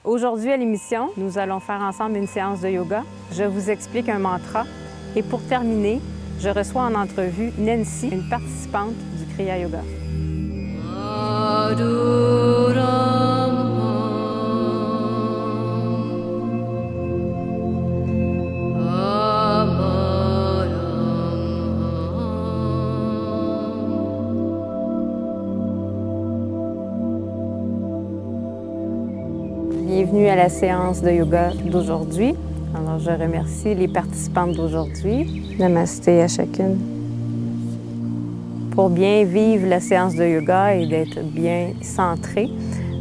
Aujourd'hui à l'émission, nous allons faire ensemble une séance de yoga. Je vous explique un mantra et pour terminer, je reçois en entrevue Nancy, une participante du Kriya Yoga. Bienvenue à la séance de yoga d'aujourd'hui. Alors, je remercie les participantes d'aujourd'hui. Namasté à chacune. Pour bien vivre la séance de yoga et d'être bien centré,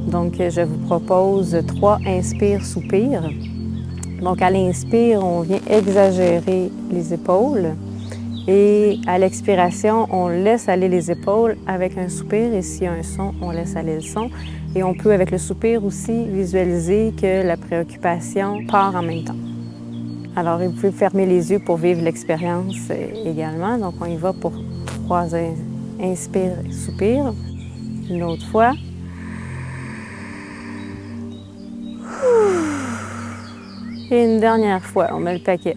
donc je vous propose 3 inspire-soupir. Donc, à l'inspire, on vient exagérer les épaules. Et à l'expiration, on laisse aller les épaules avec un soupir. Et s'il y a un son, on laisse aller le son. Et on peut, avec le soupir aussi, visualiser que la préoccupation part en même temps. Alors, vous pouvez fermer les yeux pour vivre l'expérience également. Donc, on y va pour 3 inspire, soupir. Une autre fois. Et une dernière fois, on met le paquet.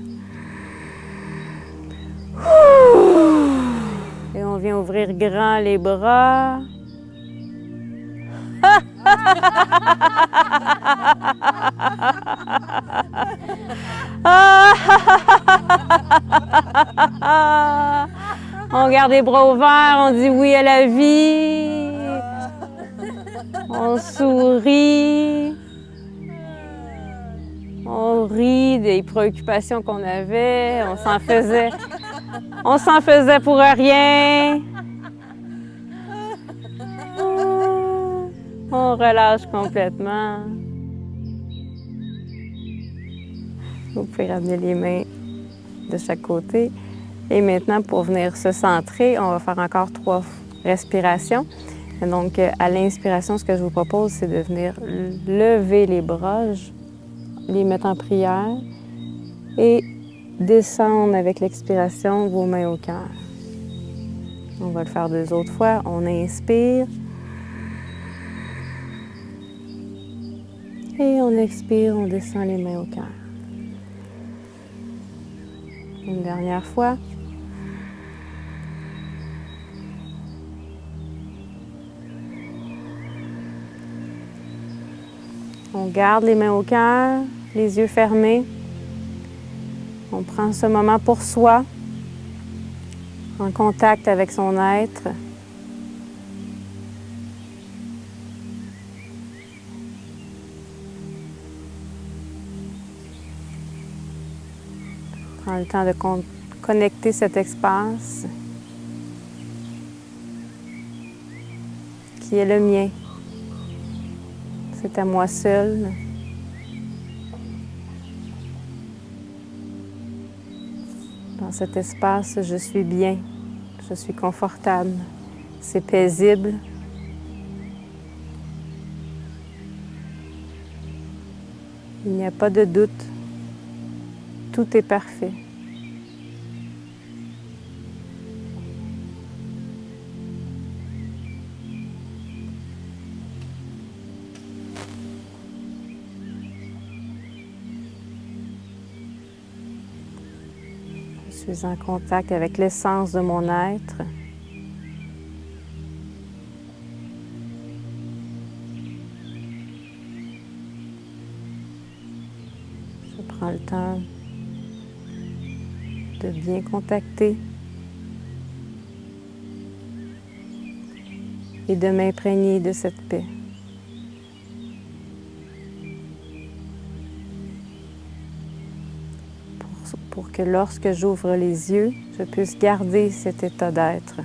Et on vient ouvrir grand les bras. On garde les bras ouverts, on dit oui à la vie. On sourit. On rit des préoccupations qu'on avait. On s'en faisait pour rien. On relâche complètement. Vous pouvez ramener les mains de chaque côté. Et maintenant, pour venir se centrer, on va faire encore 3 respirations. Donc, à l'inspiration, ce que je vous propose, c'est de venir lever les bras, les mettre en prière et descendre avec l'expiration vos mains au cœur. On va le faire 2 autres fois. On inspire. Et on expire, on descend les mains au cœur. Une dernière fois. On garde les mains au cœur, les yeux fermés. On prend ce moment pour soi, en contact avec son être. Prends le temps de connecter cet espace qui est le mien. C'est à moi seule. Dans cet espace, je suis bien, je suis confortable, c'est paisible. Il n'y a pas de doute. Tout est parfait. Je suis en contact avec l'essence de mon être. Je prends le temps de bien contacter et de m'imprégner de cette paix. Pour que lorsque j'ouvre les yeux, je puisse garder cet état d'être.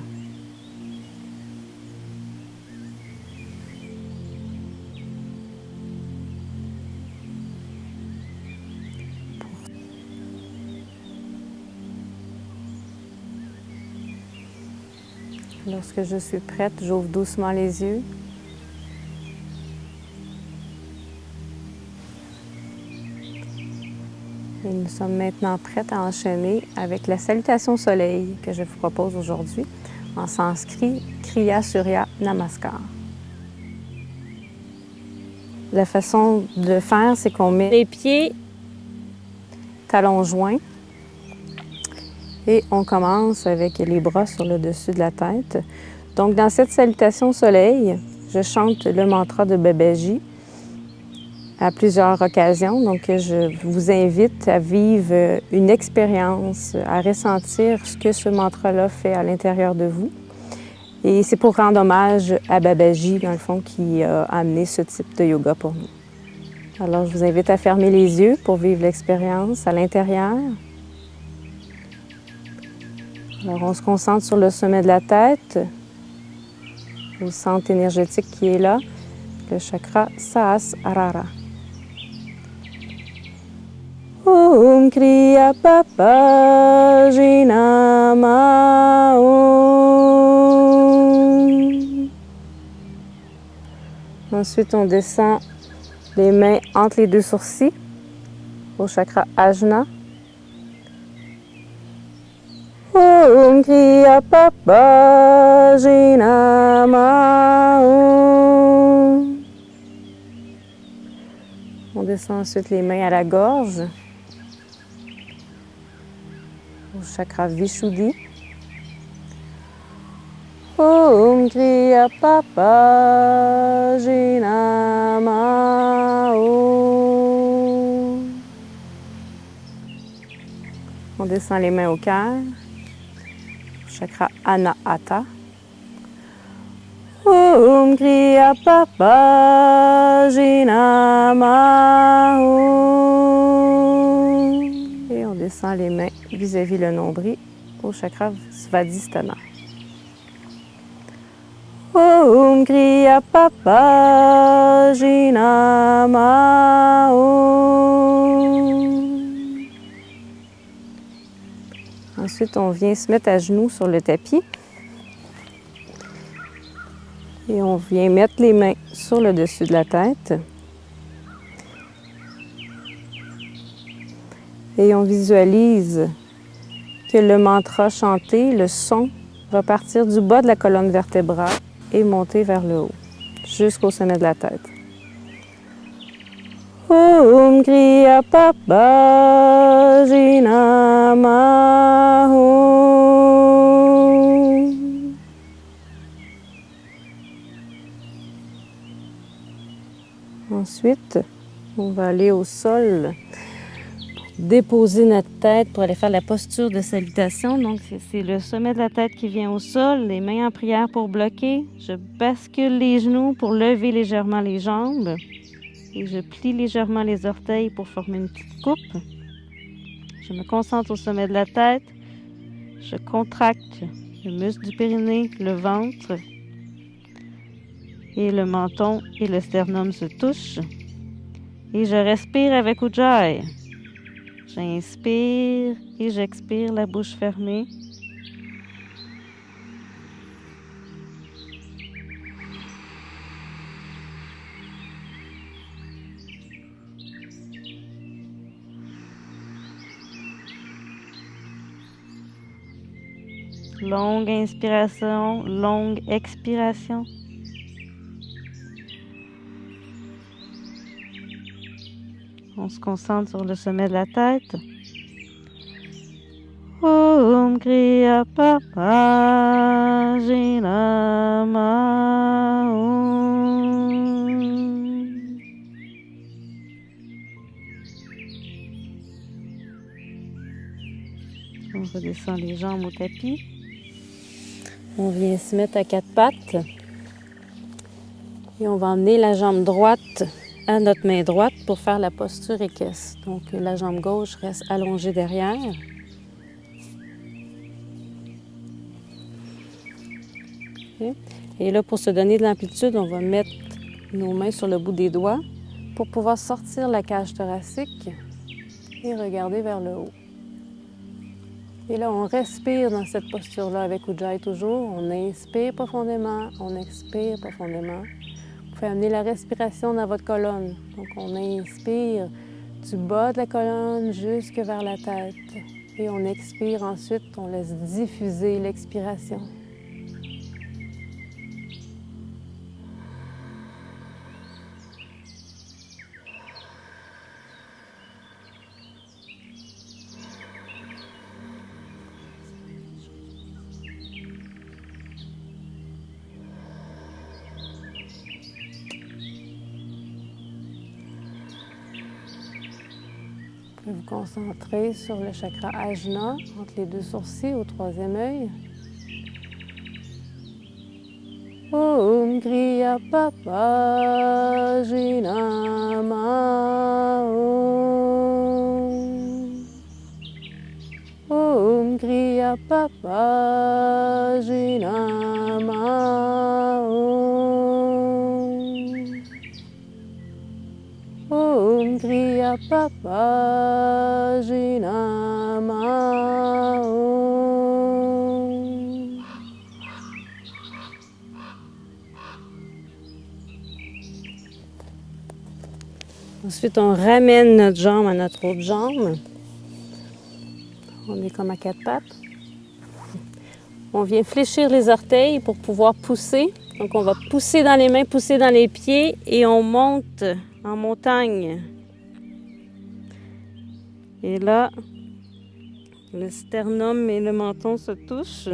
Lorsque je suis prête, j'ouvre doucement les yeux. Et nous sommes maintenant prêtes à enchaîner avec la salutation soleil que je vous propose aujourd'hui en sanskrit, Kriya Surya Namaskar. La façon de faire, c'est qu'on met les pieds talons joints et on commence avec les bras sur le dessus de la tête. Donc, dans cette salutation au soleil, je chante le mantra de Babaji à plusieurs occasions. Donc, je vous invite à vivre une expérience, à ressentir ce que ce mantra-là fait à l'intérieur de vous. Et c'est pour rendre hommage à Babaji, dans le fond, qui a amené ce type de yoga pour nous. Alors, je vous invite à fermer les yeux pour vivre l'expérience à l'intérieur. Alors, on se concentre sur le sommet de la tête, au centre énergétique qui est là, le chakra Sahasrara. Om Kriya Babaji Namah Om. Ensuite, on descend les mains entre les deux sourcils au chakra Ajna. Om Kriya Babaji Namah Om. On descend ensuite les mains à la gorge, au chakra Vishuddhi. Om Kriya Babaji Namah Om. On descend les mains au cœur, au chakra Anahata. Om Kriya Babaji Namah Om. Et on descend les mains vis-à-vis le nombril au chakra Svadhisthana. Om Kriya Babaji Namah Om. Ensuite, on vient se mettre à genoux sur le tapis. Et on vient mettre les mains sur le dessus de la tête. Et on visualise que le mantra chanté, le son, va partir du bas de la colonne vertébrale et monter vers le haut, jusqu'au sommet de la tête. Om Kriya Babaji Namah Om. Ensuite, on va aller au sol pour déposer notre tête pour aller faire la posture de salutation. Donc, c'est le sommet de la tête qui vient au sol, les mains en prière pour bloquer. Je bascule les genoux pour lever légèrement les jambes et je plie légèrement les orteils pour former une petite coupe. Je me concentre au sommet de la tête. Je contracte le muscle du périnée, le ventre. Et le menton et le sternum se touchent. Et je respire avec Ujjayi. J'inspire et j'expire la bouche fermée. Longue inspiration, longue expiration. On se concentre sur le sommet de la tête. Om Kriya Babaji Namah Om. On redescend les jambes au tapis. On vient se mettre à quatre pattes. Et on va emmener la jambe droite à notre main droite pour faire la posture équestre. Donc, la jambe gauche reste allongée derrière. Okay. Et là, pour se donner de l'amplitude, on va mettre nos mains sur le bout des doigts pour pouvoir sortir la cage thoracique et regarder vers le haut. Et là, on respire dans cette posture-là avec Ujjayi toujours. On inspire profondément, on expire profondément. Vous pouvez amener la respiration dans votre colonne. Donc, on inspire du bas de la colonne jusque vers la tête. Et on expire ensuite, on laisse diffuser l'expiration. Vous pouvez vous concentrer sur le chakra Ajna, entre les deux sourcils, au troisième œil. Om Kriya Papa Jinama Om Kriya Papa Jinama Om Kriya Papa Jinama Ensuite, on ramène notre jambe à notre autre jambe. On est comme à quatre pattes. On vient fléchir les orteils pour pouvoir pousser. Donc, on va pousser dans les mains, pousser dans les pieds et on monte en montagne. Et là, le sternum et le menton se touchent.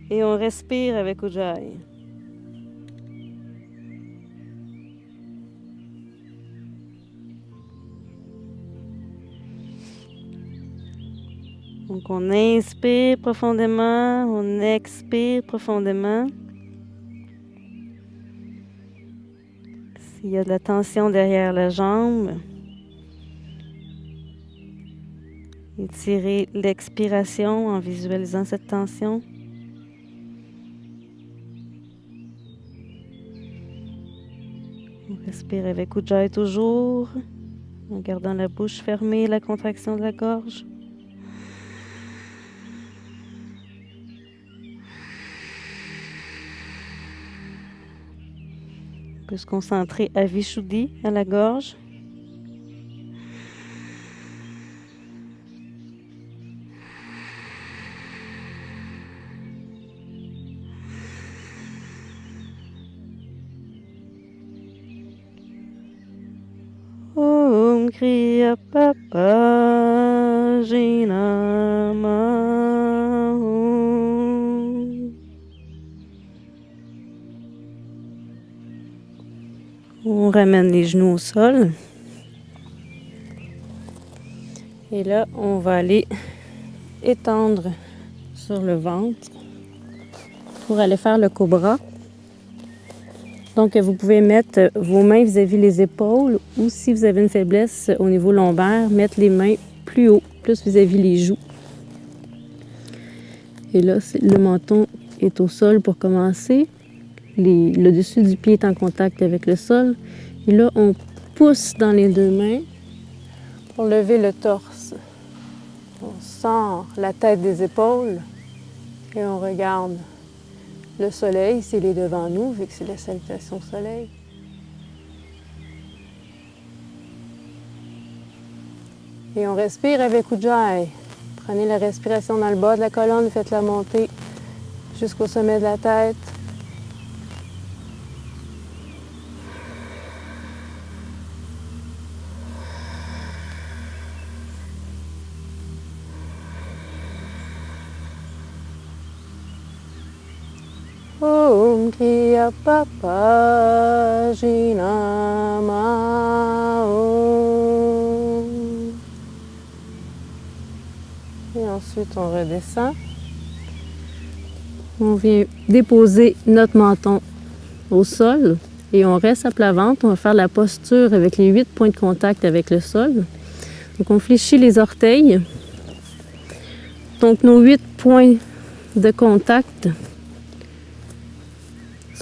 Et on respire avec Ujjayi. Donc, on inspire profondément, on expire profondément. S'il y a de la tension derrière la jambe, étirez l'expiration en visualisant cette tension. On respire avec Ujjayi toujours, en gardant la bouche fermée, la contraction de la gorge. On peut se concentrer à Vishuddhi, à la gorge. Om Kriya Papa Jinama On ramène les genoux au sol. Et là, on va aller étendre sur le ventre pour aller faire le cobra. Donc, vous pouvez mettre vos mains vis-à-vis les épaules ou si vous avez une faiblesse au niveau lombaire, mettre les mains plus haut, plus vis-à-vis les joues. Et là, le menton est au sol pour commencer. Le dessus du pied est en contact avec le sol. Et là, on pousse dans les deux mains pour lever le torse. On sort la tête des épaules et on regarde le soleil, s'il est devant nous, vu que c'est la salutation au soleil. Et on respire avec Ujjayi. Prenez la respiration dans le bas de la colonne, faites-la monter jusqu'au sommet de la tête. Om Kriya Papa Jinama Et ensuite, on redescend. On vient déposer notre menton au sol et on reste à plat ventre. On va faire la posture avec les 8 points de contact avec le sol. Donc, on fléchit les orteils. Donc, nos 8 points de contact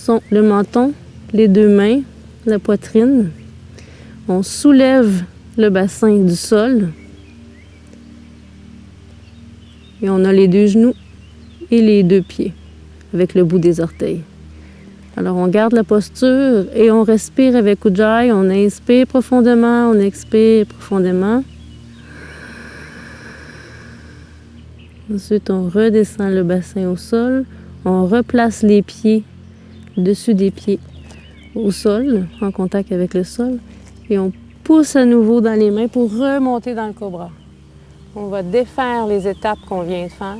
sont le menton, les deux mains, la poitrine. On soulève le bassin du sol. Et on a les deux genoux et les deux pieds avec le bout des orteils. Alors, on garde la posture et on respire avec Ujjayi. On inspire profondément, on expire profondément. Ensuite, on redescend le bassin au sol. On replace les pieds, le dessus des pieds au sol, en contact avec le sol. Et on pousse à nouveau dans les mains pour remonter dans le cobra. On va défaire les étapes qu'on vient de faire.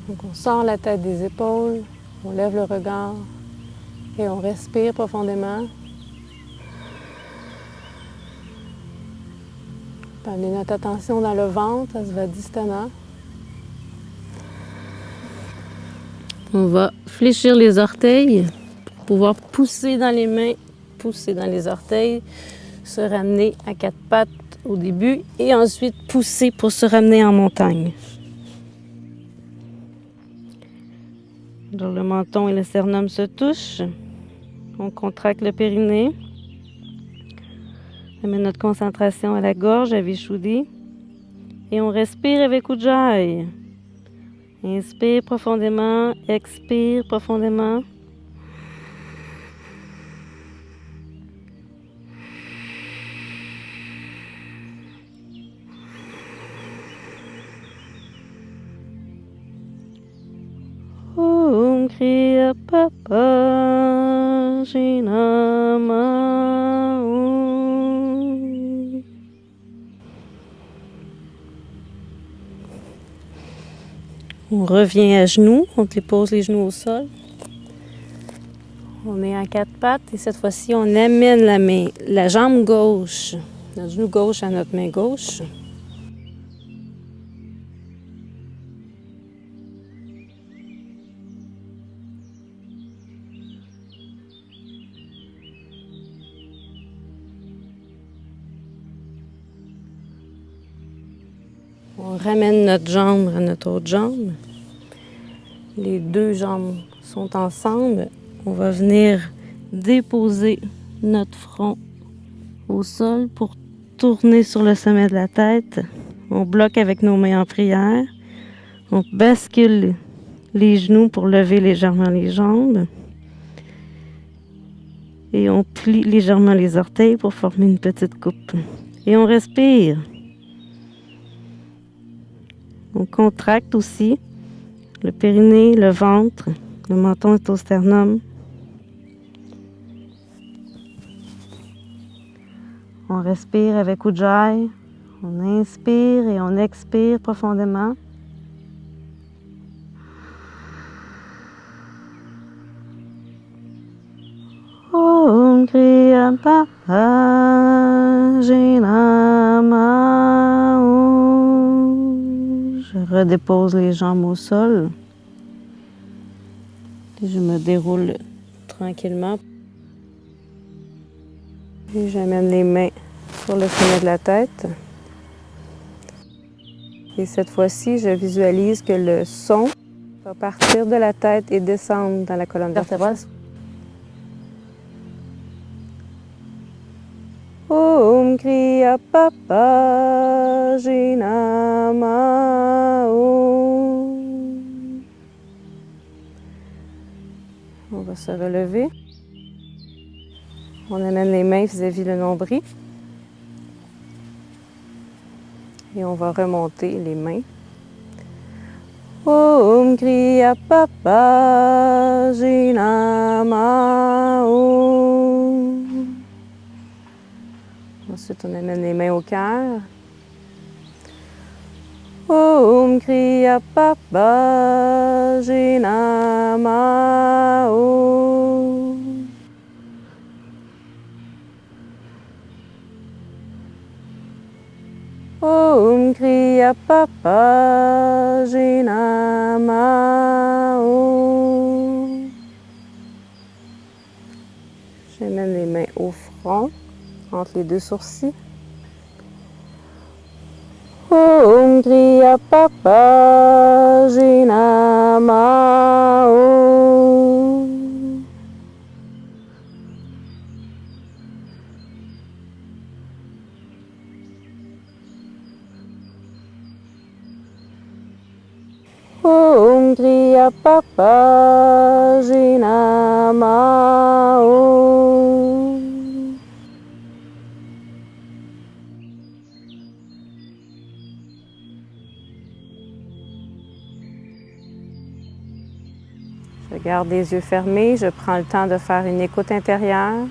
Donc, on sort la tête des épaules, on lève le regard et on respire profondément. Puis amener notre attention dans le ventre, à Svadhisthana. On va fléchir les orteils pour pouvoir pousser dans les mains, pousser dans les orteils, se ramener à quatre pattes au début et ensuite pousser pour se ramener en montagne. Alors, le menton et le sternum se touchent. On contracte le périnée. On met notre concentration à la gorge, à Vishuddhi. Et on respire avec Ujjayi. Inspire profondément, expire profondément. Om Kriya Papa Jinama Om. On revient à genoux, on dépose les genoux au sol. On est en quatre pattes et cette fois-ci, on amène la jambe gauche, notre genou gauche à notre main gauche. On ramène notre jambe à notre autre jambe. Les deux jambes sont ensemble. On va venir déposer notre front au sol pour tourner sur le sommet de la tête. On bloque avec nos mains en prière. On bascule les genoux pour lever légèrement les jambes. Et on plie légèrement les orteils pour former une petite coupe. Et on respire. On contracte aussi le périnée, le ventre, le menton est au sternum. On respire avec Ujjayi. On inspire et on expire profondément. Om Kriya Papa Jinama Om. Je redépose les jambes au sol. Et je me déroule tranquillement. Et j'amène les mains sur le sommet de la tête. Et cette fois-ci, je visualise que le son va partir de la tête et descendre dans la colonne vertébrale. Om Kriya Papa Jinama Om. On va se relever. On amène les mains vis-à-vis le nombril. Et on va remonter les mains. Om Kriya Papa Jinama Om. Ensuite, on amène les mains au cœur. Om Kriya Papa Jinama Om. Om Kriya Papa Jinama Om. J'amène les mains au front, entre les deux sourcils. Om Kriya Papa Jinama Om. Om Kriya Papa Jinama Om. Je garde les yeux fermés, je prends le temps de faire une écoute intérieure.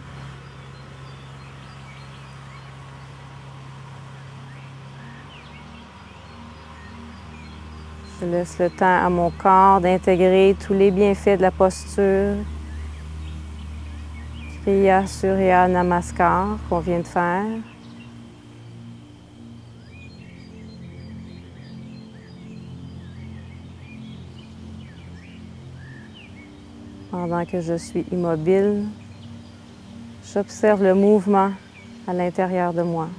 Je laisse le temps à mon corps d'intégrer tous les bienfaits de la posture. Kriya Surya Namaskar qu'on vient de faire. Pendant que je suis immobile, j'observe le mouvement à l'intérieur de moi.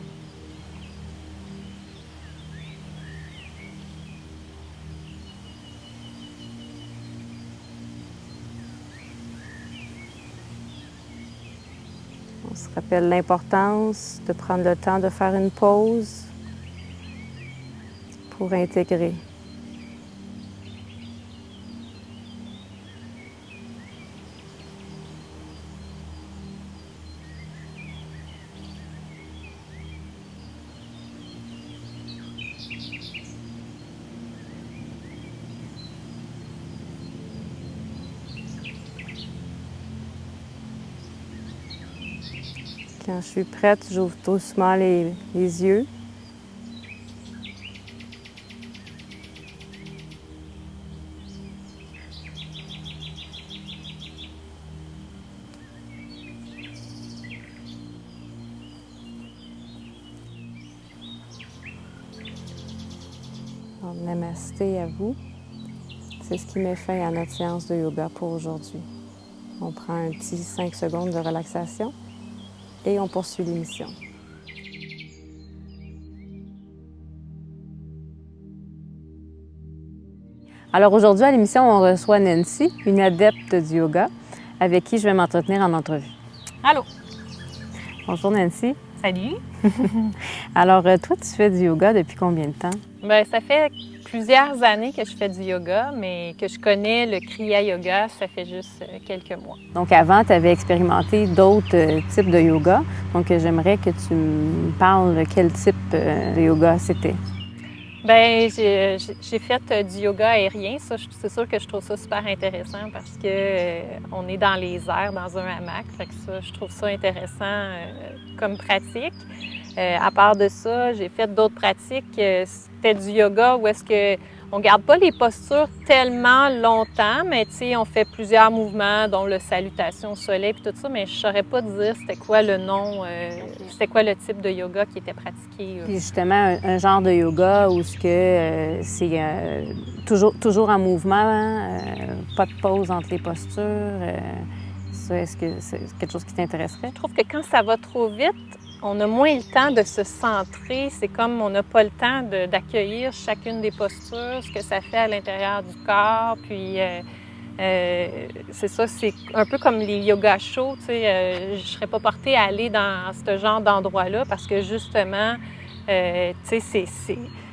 On se rappelle l'importance de prendre le temps de faire une pause pour intégrer. Quand je suis prête, j'ouvre doucement les yeux. Alors, namasté à vous. C'est ce qui met fin à notre séance de yoga pour aujourd'hui. On prend un petit 5 secondes de relaxation et on poursuit l'émission. Alors aujourd'hui à l'émission, on reçoit Nancy, une adepte du yoga, avec qui je vais m'entretenir en entrevue. Allô! Bonjour Nancy. Salut! Alors toi, tu fais du yoga depuis combien de temps? Bien, ça fait plusieurs années que je fais du yoga, mais que je connais le Kriya Yoga, ça fait juste quelques mois. Donc avant, tu avais expérimenté d'autres types de yoga. Donc j'aimerais que tu me parles de quel type de yoga c'était. Bien, j'ai fait du yoga aérien. Ça, c'est sûr que je trouve ça super intéressant parce que on est dans les airs, dans un hamac. Fait que ça, je trouve ça intéressant comme pratique. À part de ça, j'ai fait d'autres pratiques. C'était du yoga où est-ce que on garde pas les postures tellement longtemps, mais tu sais, on fait plusieurs mouvements, dont le salutation au soleil puis tout ça, mais je saurais pas dire c'était quoi le nom, c'était quoi le type de yoga qui était pratiqué. Puis justement, un genre de yoga où c'est toujours en mouvement, pas de pause entre les postures. Ça, est-ce que c'est quelque chose qui t'intéresserait? Je trouve que quand ça va trop vite, on a moins le temps de se centrer. C'est comme on n'a pas le temps d'accueillir chacune des postures, ce que ça fait à l'intérieur du corps. Puis c'est ça, c'est un peu comme les yoga shows. Tu sais, je ne serais pas portée à aller dans ce genre d'endroit-là parce que justement, tu sais,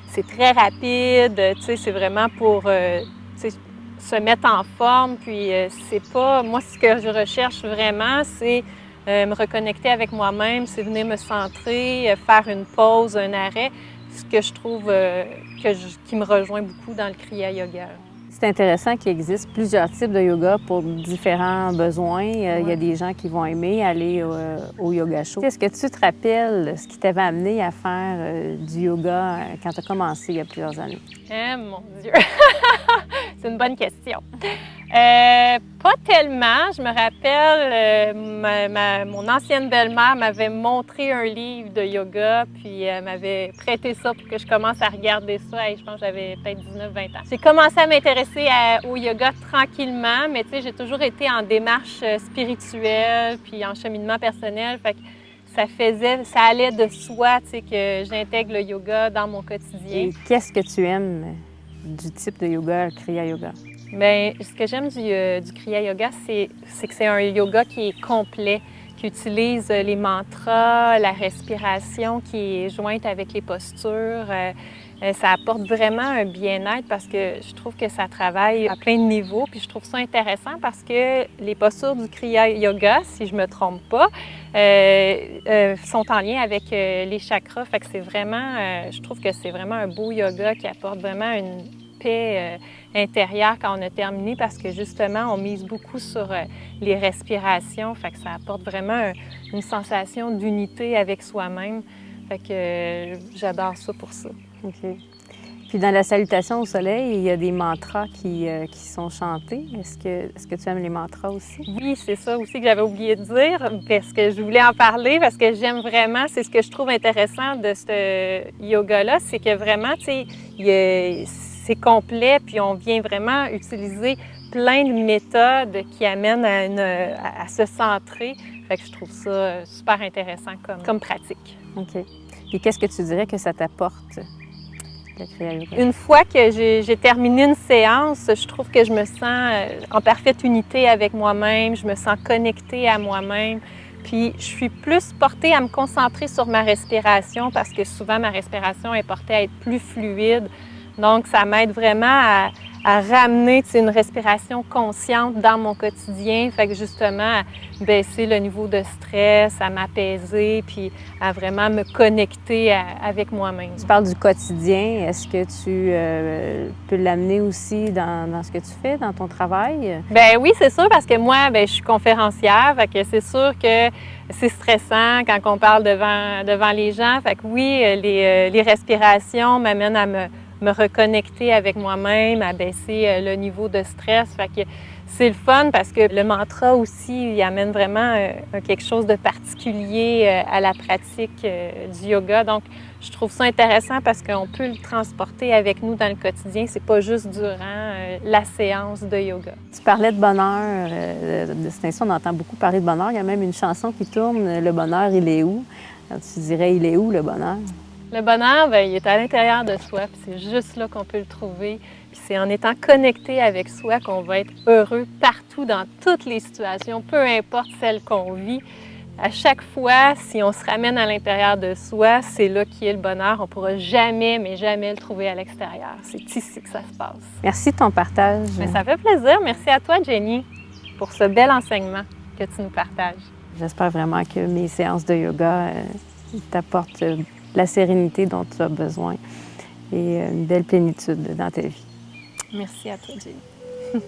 c'est très rapide. Tu sais, c'est vraiment pour se mettre en forme. Puis c'est pas... Moi, ce que je recherche vraiment, c'est me reconnecter avec moi-même, c'est venir me centrer, faire une pause, un arrêt, ce que je trouve qui me rejoint beaucoup dans le Kriya Yoga. C'est intéressant qu'il existe plusieurs types de yoga pour différents besoins. Ouais. Il y a des gens qui vont aimer aller au yoga show. Est-ce que tu te rappelles ce qui t'avait amené à faire du yoga quand tu as commencé il y a plusieurs années? Eh mon Dieu! C'est une bonne question. Pas tellement. Je me rappelle, mon ancienne belle-mère m'avait montré un livre de yoga, puis elle m'avait prêté ça pour que je commence à regarder ça. Et je pense que j'avais peut-être 19-20 ans. J'ai commencé à m'intéresser au yoga tranquillement, mais tu sais, j'ai toujours été en démarche spirituelle, puis en cheminement personnel. Fait que ça allait de soi, tu sais, que j'intègre le yoga dans mon quotidien. Et qu'est-ce que tu aimes du type de yoga, Kriya Yoga? Bien, ce que j'aime du Kriya Yoga, c'est que c'est un yoga qui est complet, qui utilise les mantras, la respiration qui est jointe avec les postures. Ça apporte vraiment un bien-être parce que je trouve que ça travaille à plein de niveaux. Puis je trouve ça intéressant parce que les postures du Kriya Yoga, si je ne me trompe pas, sont en lien avec les chakras. Fait que c'est vraiment, je trouve que c'est vraiment un beau yoga qui apporte vraiment une paix intérieure quand on a terminé parce que justement, on mise beaucoup sur les respirations. Fait que ça apporte vraiment une sensation d'unité avec soi-même. Fait que j'adore ça pour ça. OK. Puis dans la salutation au soleil, il y a des mantras qui sont chantés. Est-ce que tu aimes les mantras aussi? Oui, c'est ça aussi que j'avais oublié de dire parce que je voulais en parler parce que j'aime vraiment, c'est ce que je trouve intéressant de ce yoga-là, c'est que vraiment, tu sais, c'est complet puis on vient vraiment utiliser plein de méthodes qui amènent à se centrer. Fait que je trouve ça super intéressant comme pratique. OK. Et qu'est-ce que tu dirais que ça t'apporte, le Kriya Yoga? Une fois que j'ai terminé une séance, je trouve que je me sens en parfaite unité avec moi-même, je me sens connectée à moi-même. Puis je suis plus portée à me concentrer sur ma respiration parce que souvent ma respiration est portée à être plus fluide. Donc ça m'aide vraiment à ramener une respiration consciente dans mon quotidien. Fait que justement, à baisser le niveau de stress, à m'apaiser, puis à vraiment me connecter avec moi-même. Tu parles du quotidien. Est-ce que tu peux l'amener aussi dans ce que tu fais, dans ton travail? Bien oui, c'est sûr, parce que moi, je suis conférencière. Fait que c'est sûr que c'est stressant quand on parle devant les gens. Fait que oui, les respirations m'amènent à me reconnecter avec moi-même, à baisser le niveau de stress. Fait que c'est le fun parce que le mantra aussi, il amène vraiment quelque chose de particulier à la pratique du yoga. Donc, je trouve ça intéressant parce qu'on peut le transporter avec nous dans le quotidien. C'est pas juste durant la séance de yoga. Tu parlais de bonheur. De ce temps-ci, on entend beaucoup parler de bonheur. Il y a même une chanson qui tourne, « Le bonheur, il est où? » Alors, tu dirais, il est où, le bonheur? Le bonheur, il est à l'intérieur de soi, puis c'est juste là qu'on peut le trouver. Puis c'est en étant connecté avec soi qu'on va être heureux partout, dans toutes les situations, peu importe celle qu'on vit. À chaque fois, si on se ramène à l'intérieur de soi, c'est là qu'il y a le bonheur. On ne pourra jamais, mais jamais le trouver à l'extérieur. C'est ici que ça se passe. Merci de ton partage. Mais ça fait plaisir. Merci à toi, Jenny, pour ce bel enseignement que tu nous partages. J'espère vraiment que mes séances de yoga t'apportent la sérénité dont tu as besoin et une belle plénitude dans ta vie. Merci à toi, Jenny.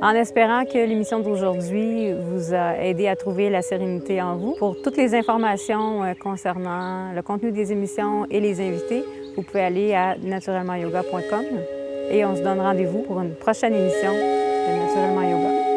En espérant que l'émission d'aujourd'hui vous a aidé à trouver la sérénité en vous. Pour toutes les informations concernant le contenu des émissions et les invités, vous pouvez aller à naturellementyoga.com et on se donne rendez-vous pour une prochaine émission de Naturellement Yoga.